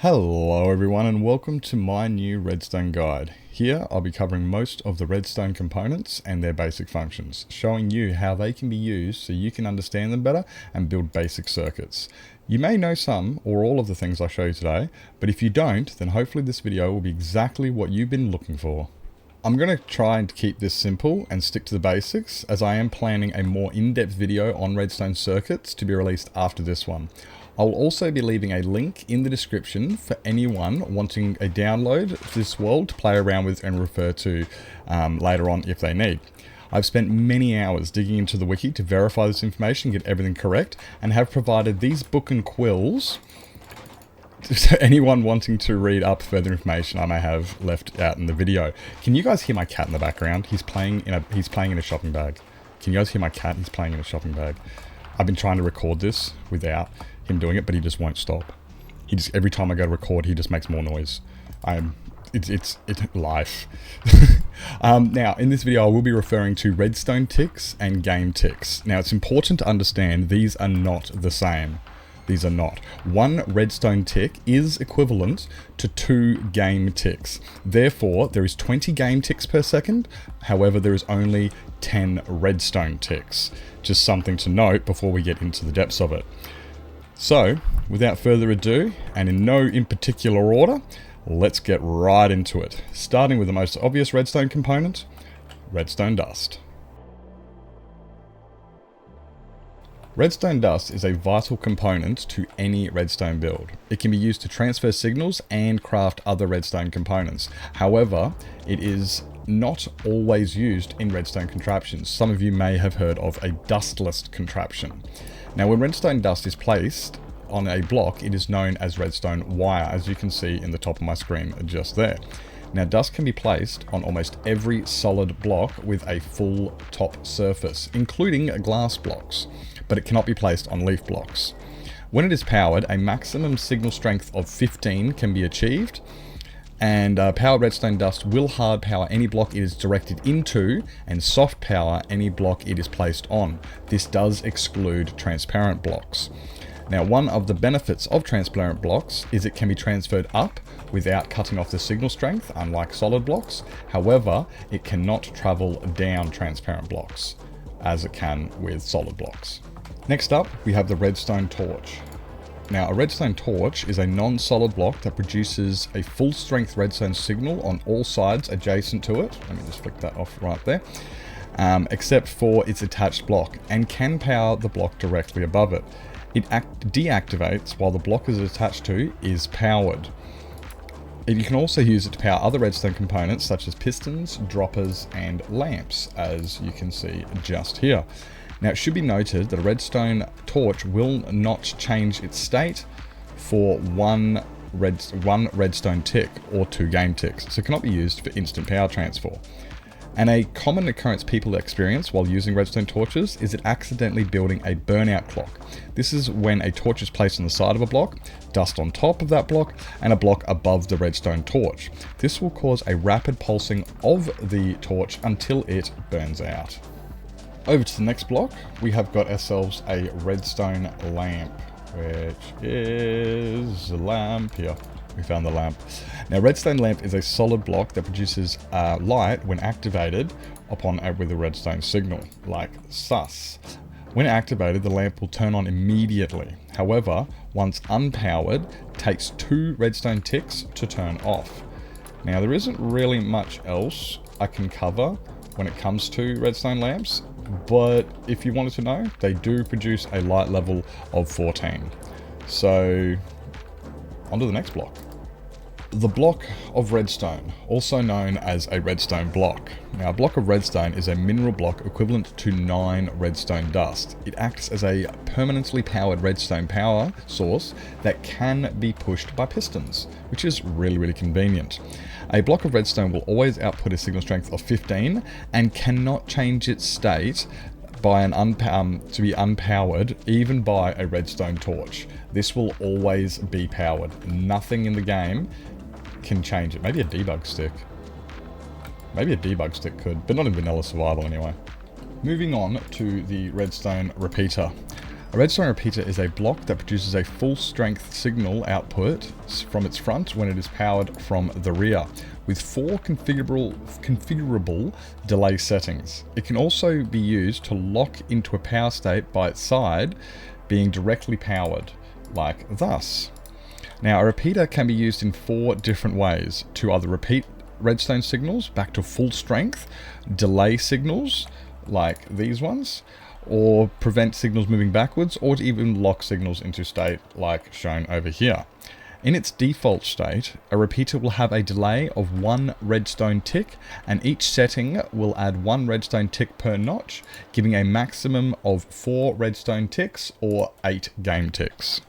Hello everyone and welcome to my new Redstone guide. Here I'll be covering most of the Redstone components and their basic functions, showing you how they can be used so you can understand them better and build basic circuits. You may know some or all of the things I show you today, but if you don't, then hopefully this video will be exactly what you've been looking for. I'm going to try and keep this simple and stick to the basics, as I am planning a more in-depth video on Redstone circuits to be released after this one. I'll also be leaving a link in the description for anyone wanting a download to this world to play around with and refer to later on if they need. I've spent many hours digging into the wiki to verify this information, get everything correct, and have provided these book and quills to anyone wanting to read up further information I may have left out in the video. Can you guys hear my cat in the background? He's playing in a shopping bag. Can you guys hear my cat? He's playing in a shopping bag. I've been trying to record this without him doing it, but he just won't stop. Every time I go to record, he just makes more noise. It's life. Now, in this video, I will be referring to redstone ticks and game ticks. Now, it's important to understand these are not the same. These are not. One redstone tick is equivalent to 2 game ticks. Therefore, there is 20 game ticks per second. However, there is only 10 redstone ticks. Just something to note before we get into the depths of it. So, without further ado, and in no in particular order, let's get right into it. Starting with the most obvious redstone component, Redstone Dust. Redstone Dust is a vital component to any redstone build. It can be used to transfer signals and craft other redstone components. However, it is not always used in redstone contraptions. Some of you may have heard of a dustless contraption. Now, when redstone dust is placed on a block, it is known as redstone wire, as you can see in the top of my screen just there. Now, dust can be placed on almost every solid block with a full top surface, including glass blocks, but it cannot be placed on leaf blocks. When it is powered, a maximum signal strength of 15 can be achieved, and powered redstone dust will hard power any block it is directed into and soft power any block it is placed on. This does exclude transparent blocks. Now, one of the benefits of transparent blocks is it can be transferred up without cutting off the signal strength, unlike solid blocks. However, it cannot travel down transparent blocks as it can with solid blocks. Next up, we have the Redstone Torch. Now, a redstone torch is a non-solid block that produces a full-strength redstone signal on all sides adjacent to it. Let me just flick that off right there. Except for its attached block, and can power the block directly above it. It deactivates while the block is attached to is powered. You can also use it to power other redstone components such as pistons, droppers, and lamps, as you can see just here. Now, it should be noted that a redstone torch will not change its state for one redstone tick or 2 game ticks, so it cannot be used for instant power transfer. And a common occurrence people experience while using redstone torches is it accidentally building a burnout clock. This is when a torch is placed on the side of a block, dust on top of that block, and a block above the redstone torch. This will cause a rapid pulsing of the torch until it burns out. Over to the next block, we have got ourselves a redstone lamp, which is a lamp here. We found the lamp. Now, redstone lamp is a solid block that produces light when activated with a redstone signal, like sus. When activated, the lamp will turn on immediately. However, once unpowered, it takes 2 redstone ticks to turn off. Now, there isn't really much else I can cover when it comes to redstone lamps, but if you wanted to know, they do produce a light level of 14. So, on to the next block. The block of redstone, also known as a redstone block. Now, a block of redstone is a mineral block equivalent to 9 redstone dust. It acts as a permanently powered redstone power source that can be pushed by pistons, which is really, really convenient. A block of redstone will always output a signal strength of 15 and cannot change its state by to be unpowered, even by a redstone torch. This will always be powered. Nothing in the game can change it. Maybe a debug stick. Maybe a debug stick could, but not in vanilla survival anyway. Moving on to the Redstone Repeater. A redstone repeater is a block that produces a full strength signal output from its front when it is powered from the rear, with 4 configurable delay settings. It can also be used to lock into a power state by its side being directly powered, like thus. Now, a repeater can be used in 4 different ways: to either repeat redstone signals back to full strength, delay signals like these ones, or prevent signals moving backwards, or to even lock signals into state like shown over here. In its default state, a repeater will have a delay of 1 redstone tick, and each setting will add 1 redstone tick per notch, giving a maximum of 4 redstone ticks or 8 game ticks.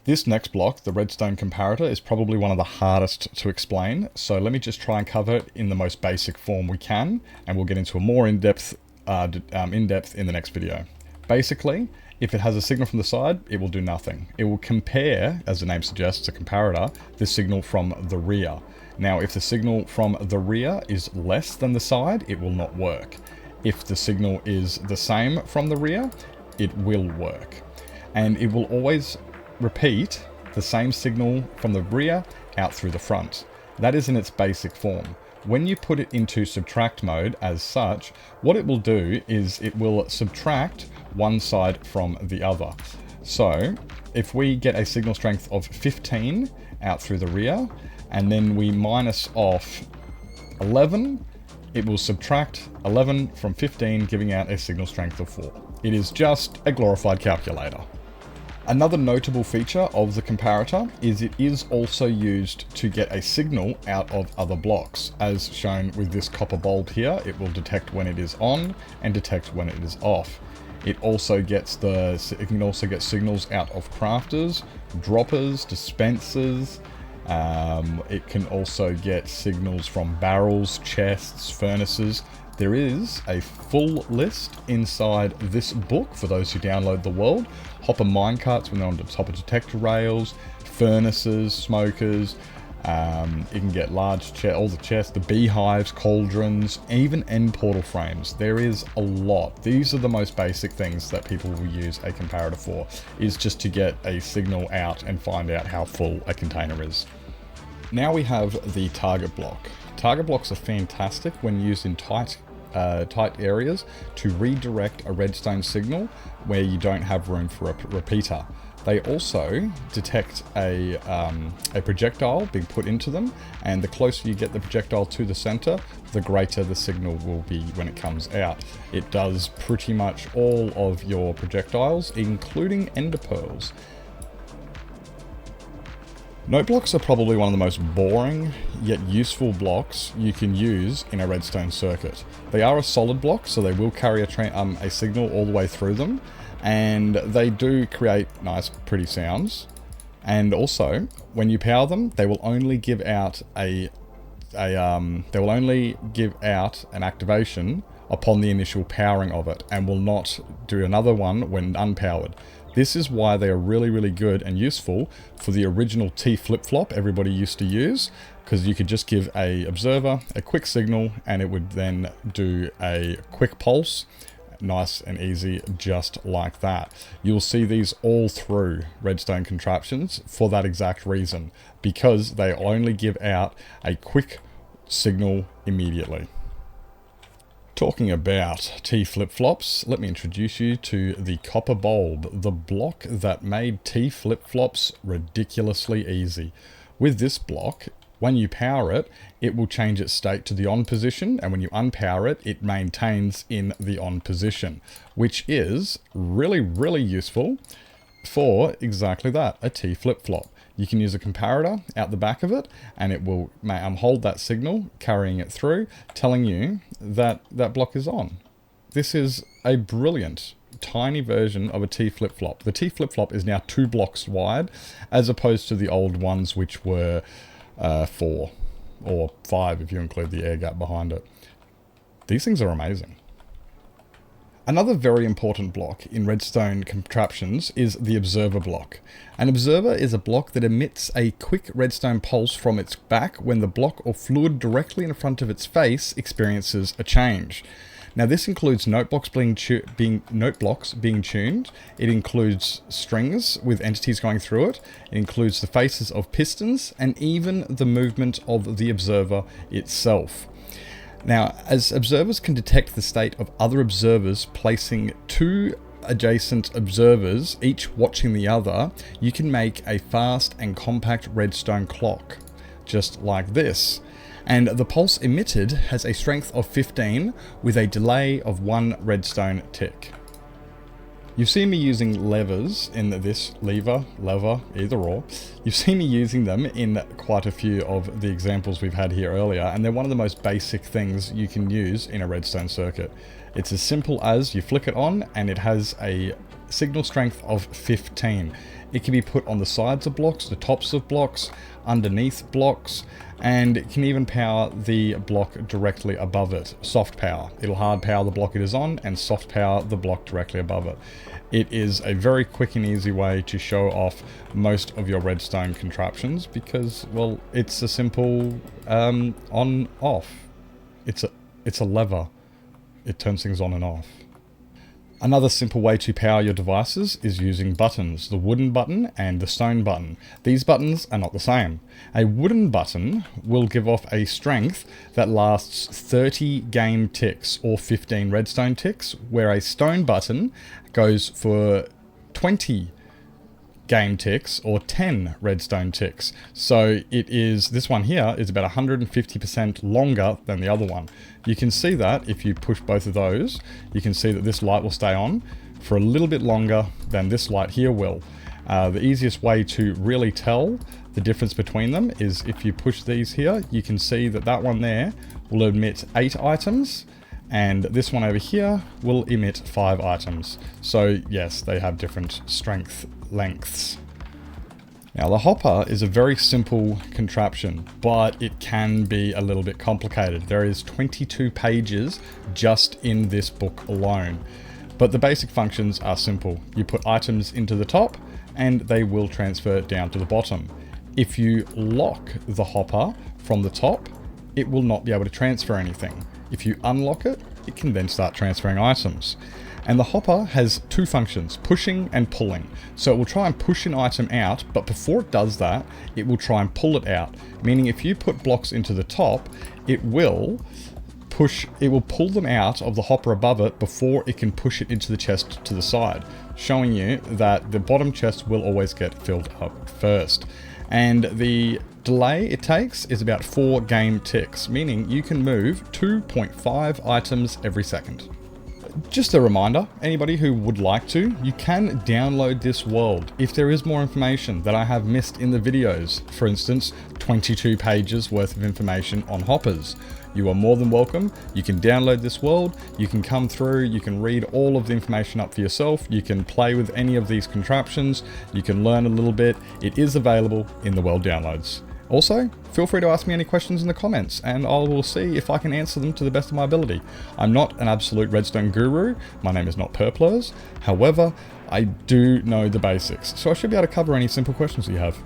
This next block, the Redstone Comparator, is probably one of the hardest to explain, so let me just try and cover it in the most basic form we can, and we'll get into a more in-depth in the next video. Basically, if it has a signal from the side, it will do nothing. It will compare, as the name suggests, a comparator, the signal from the rear. Now, if the signal from the rear is less than the side, it will not work. If the signal is the same from the rear, it will work. And it will always repeat the same signal from the rear out through the front. That is in its basic form. When you put it into subtract mode as such, what it will do is it will subtract one side from the other. So if we get a signal strength of 15 out through the rear, and then we minus off 11, it will subtract 11 from 15, giving out a signal strength of 4. It is just a glorified calculator. Another notable feature of the comparator is it is also used to get a signal out of other blocks. As shown with this copper bulb here, it will detect when it is on and detect when it is off. It can also get signals out of crafters, droppers, dispensers. It can also get signals from barrels, chests, furnaces. There is a full list inside this book for those who download the world. Hopper minecarts when they're on the top of detector rails, furnaces, smokers. You can get all the chests, the beehives, cauldrons, even end portal frames. There is a lot. These are the most basic things that people will use a comparator for, is just to get a signal out and find out how full a container is. Now we have the target block. Target blocks are fantastic when used in tight areas to redirect a redstone signal where you don't have room for a repeater. They also detect a projectile being put into them, and the closer you get the projectile to the center, the greater the signal will be when it comes out. It does pretty much all of your projectiles, including ender pearls. Noteblocks are probably one of the most boring yet useful blocks you can use in a redstone circuit. They are a solid block, so they will carry a signal all the way through them, and they do create nice pretty sounds. And also, when you power them, they will only give out an activation upon the initial powering of it, and will not do another one when unpowered. This is why they are really, really good and useful for the original T flip-flop everybody used to use, because you could just give a observer a quick signal and it would then do a quick pulse, nice and easy, just like that. You'll see these all through redstone contraptions for that exact reason, because they only give out a quick signal immediately. Talking about T flip-flops, let me introduce you to the copper bulb, the block that made T flip-flops ridiculously easy. With this block, when you power it, it will change its state to the on position, and when you unpower it, it maintains in the on position, which is really, really useful for exactly that, a T flip-flop. You can use a comparator out the back of it, and it will hold that signal, carrying it through, telling you that that block is on. This is a brilliant, tiny version of a T flip-flop. The T flip-flop is now 2 blocks wide, as opposed to the old ones, which were 4 or 5 if you include the air gap behind it. These things are amazing. Another very important block in redstone contraptions is the observer block. An observer is a block that emits a quick redstone pulse from its back when the block or fluid directly in front of its face experiences a change. Now this includes note blocks being tuned. It includes strings with entities going through it. It includes the faces of pistons and even the movement of the observer itself. Now, as observers can detect the state of other observers placing two adjacent observers, each watching the other, you can make a fast and compact redstone clock, just like this. And the pulse emitted has a strength of 15 with a delay of 1 redstone tick. You've seen me using levers in this, lever, either or. You've seen me using them in quite a few of the examples we've had here earlier, and they're one of the most basic things you can use in a redstone circuit. It's as simple as you flick it on and it has a signal strength of 15. It can be put on the sides of blocks, the tops of blocks, underneath blocks, and it can even power the block directly above it. Soft power. It'll hard power the block it is on and soft power the block directly above it. It is a very quick and easy way to show off most of your redstone contraptions because, well, it's a simple on-off. It's a lever. It turns things on and off. Another simple way to power your devices is using buttons, the wooden button and the stone button. These buttons are not the same. A wooden button will give off a strength that lasts 30 game ticks or 15 redstone ticks, where a stone button goes for 20 game ticks or 10 redstone ticks. So this one here is about 150% longer than the other one. You can see that if you push both of those, you can see that this light will stay on for a little bit longer than this light here will. The easiest way to really tell the difference between them is if you push these here, you can see that that one there will emit 8 items and this one over here will emit 5 items. So yes, they have different strength lengths. Now the hopper is a very simple contraption, but it can be a little bit complicated. There is 22 pages just in this book alone. But the basic functions are simple. You put items into the top and they will transfer down to the bottom. If you lock the hopper from the top, it will not be able to transfer anything. If you unlock it, it can then start transferring items. And the hopper has 2 functions, pushing and pulling. So it will try and push an item out, but before it does that, it will try and pull it out. Meaning if you put blocks into the top, it will pull them out of the hopper above it before it can push it into the chest to the side, showing you that the bottom chest will always get filled up first. And the delay it takes is about 4 game ticks, meaning you can move 2.5 items every second. Just a reminder, anybody who would like to, you can download this world. If there is more information that I have missed in the videos, for instance, 22 pages worth of information on hoppers, you are more than welcome. You can download this world, you can come through, you can read all of the information up for yourself, you can play with any of these contraptions, you can learn a little bit. It is available in the world downloads. Also, feel free to ask me any questions in the comments and I will see if I can answer them to the best of my ability. I'm not an absolute redstone guru, my name is not Purplers, however, I do know the basics, so I should be able to cover any simple questions you have.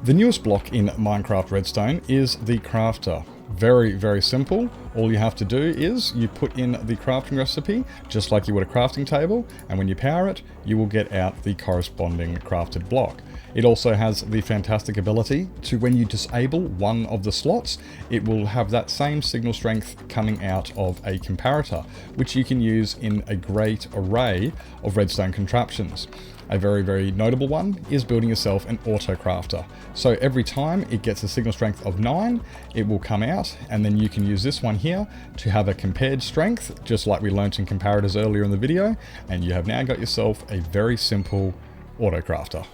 The newest block in Minecraft Redstone is the crafter. Very, very simple. All you have to do is you put in the crafting recipe, just like you would a crafting table, and when you power it, you will get out the corresponding crafted block. It also has the fantastic ability to, when you disable one of the slots, it will have that same signal strength coming out of a comparator, which you can use in a great array of redstone contraptions. A very, very notable one is building yourself an auto crafter. So every time it gets a signal strength of 9, it will come out, and then you can use this one here to have a compared strength, just like we learnt in comparators earlier in the video, and you have now got yourself a very simple auto crafter.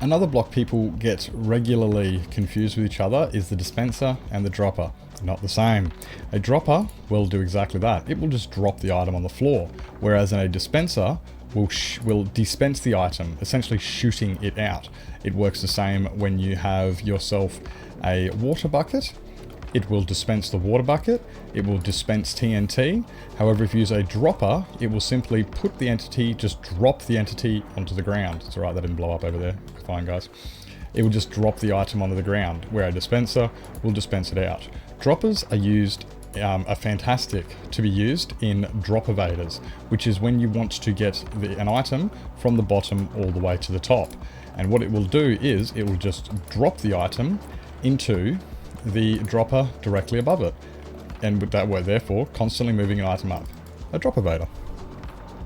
Another block people get regularly confused with each other is the dispenser and the dropper. Not the same. A dropper will do exactly that. It will just drop the item on the floor, whereas in a dispenser will dispense the item, essentially shooting it out. It works the same when you have yourself a water bucket. It will dispense the water bucket, it will dispense TNT. However, if you use a dropper, it will simply put the entity, just drop the entity onto the ground. It's alright, that didn't blow up over there. Fine, guys. It will just drop the item onto the ground, where a dispenser will dispense it out. Droppers are used are fantastic to be used in drop evaders, which is when you want to get an item from the bottom all the way to the top. And what it will do is it will just drop the item into the dropper directly above it. And with that, we're therefore constantly moving an item up. A drop evader.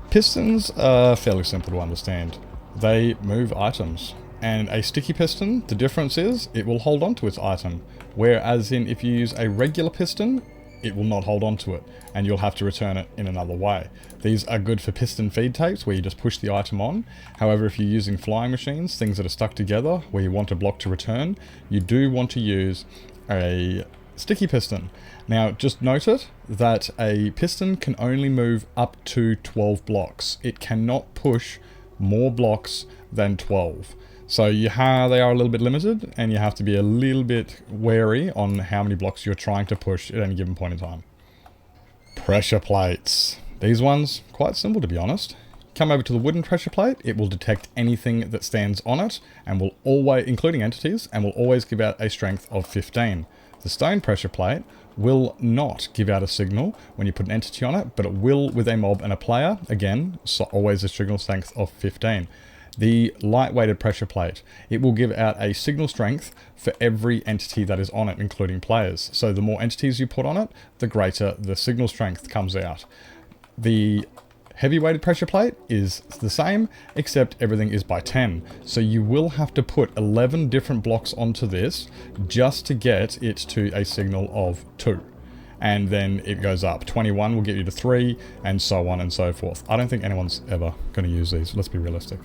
Pistons are fairly simple to understand. They move items. And a sticky piston, the difference is it will hold on to its item. Whereas if you use a regular piston, it will not hold on to it, and you'll have to return it in another way. These are good for piston feed tapes, where you just push the item on. However, if you're using flying machines, things that are stuck together, where you want a block to return, you do want to use a sticky piston. Now, just note it, that a piston can only move up to 12 blocks. It cannot push more blocks than 12. So they are a little bit limited, and you have to be a little bit wary on how many blocks you're trying to push at any given point in time. Pressure plates. These ones, quite simple to be honest. Come over to the wooden pressure plate, it will detect anything that stands on it, and will always, including entities, and will always give out a strength of 15. The stone pressure plate will not give out a signal when you put an entity on it, but it will with a mob and a player, again, so always a signal strength of 15. The light-weighted pressure plate, it will give out a signal strength for every entity that is on it, including players. So the more entities you put on it, the greater the signal strength comes out. The heavy-weighted pressure plate is the same, except everything is by 10. So you will have to put 11 different blocks onto this just to get it to a signal of 2. And then it goes up. 21 will get you to 3, and so on and so forth. I don't think anyone's ever going to use these, let's be realistic.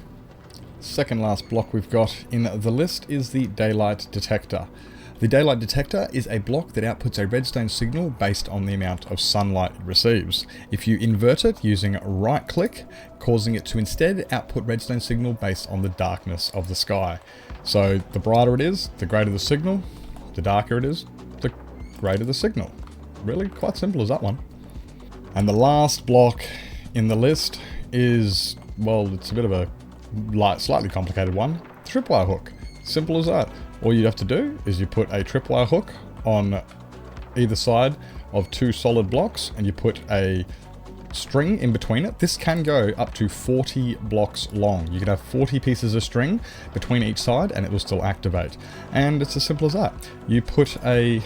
Second last block we've got in the list is the daylight detector. The daylight detector is a block that outputs a redstone signal based on the amount of sunlight it receives. If you invert it using right click, causing it to instead output redstone signal based on the darkness of the sky. So the brighter it is, the greater the signal, the darker it is, the greater the signal. Really quite simple as that one. And the last block in the list is, well, it's a bit of a slightly complicated one. Tripwire hook. Simple as that. All you have to do is you put a tripwire hook on either side of 2 solid blocks, and you put a string in between it. This can go up to 40 blocks long. You can have 40 pieces of string between each side and it will still activate. And it's as simple as that. You put a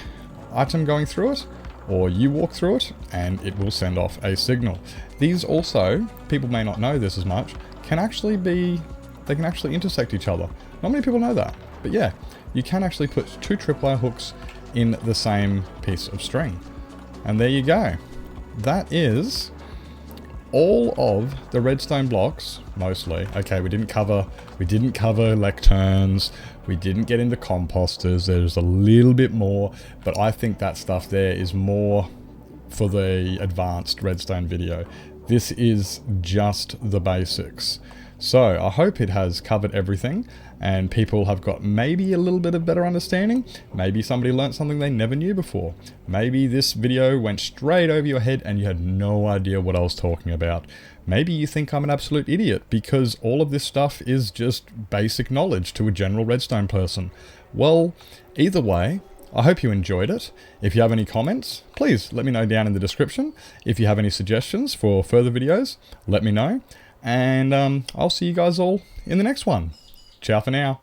item going through it, or you walk through it, and it will send off a signal. These also, people may not know this as much, they can actually intersect each other. Not many people know that, but yeah, you can actually put 2 tripwire hooks in the same piece of string. And there you go. That is all of the redstone blocks, mostly. Okay, we didn't cover lecterns, we didn't get into composters, there's a little bit more, but I think that stuff there is more for the advanced redstone video. This is just the basics. So I hope it has covered everything and people have got maybe a little bit of better understanding. Maybe somebody learned something they never knew before. Maybe this video went straight over your head and you had no idea what I was talking about. Maybe you think I'm an absolute idiot because all of this stuff is just basic knowledge to a general redstone person. Well, either way, I hope you enjoyed it. If you have any comments, please let me know down in the description. If you have any suggestions for further videos, let me know. And I'll see you guys all in the next one. Ciao for now.